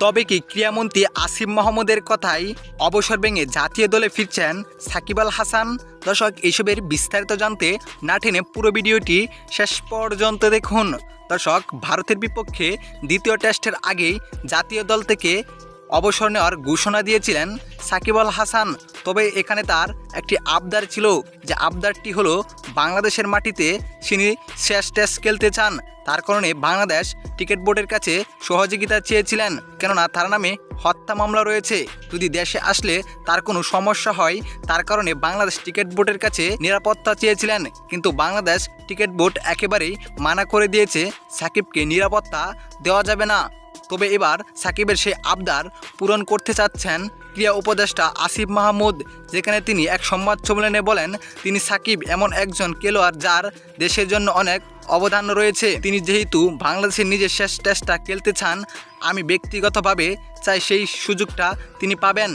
তবে কি ক্রীড়ামন্ত্রী আসিফ মাহমুদের কথাই অবসর ভেঙে জাতীয় দলে ফিরছেন সাকিব আল হাসান? দর্শক, এইসবের বিস্তারিত জানতে না টেনে পুরো ভিডিওটি শেষ পর্যন্ত দেখুন। দর্শক, ভারতের বিপক্ষে দ্বিতীয় টেস্টের আগেই জাতীয় দল থেকে অবসর নেওয়ার ঘোষণা দিয়েছিলেন সাকিব আল হাসান। তবে এখানে তার একটি আবদার ছিল, যে আবদারটি হলো বাংলাদেশের মাটিতে তিনি শেষ টেস্ট খেলতে চান। তার কারণে বাংলাদেশ ক্রিকেট বোর্ডের কাছে সহযোগিতা চেয়েছিলেন, কেননা তার নামে হত্যা মামলা রয়েছে। যদি দেশে আসলে তার কোনো সমস্যা হয়, তার কারণে বাংলাদেশ ক্রিকেট বোর্ডের কাছে নিরাপত্তা চেয়েছিলেন। কিন্তু বাংলাদেশ ক্রিকেট বোর্ড একেবারেই মানা করে দিয়েছে, সাকিবকে নিরাপত্তা দেওয়া যাবে না। তবে এবার সাকিবের সেই আবদার পূরণ করতে চাচ্ছেন ক্রীড়া উপদেষ্টা আসিফ মাহমুদ, যেখানে তিনি এক সংবাদ সম্মেলনে বলেন, তিনি সাকিব এমন একজন খেলোয়াড় যার দেশের জন্য অনেক অবদান রয়েছে। তিনি যেহেতু বাংলাদেশের নিজের শেষ টেস্টটা খেলতে চান, আমি ব্যক্তিগতভাবে চাই সেই সুযোগটা তিনি পাবেন।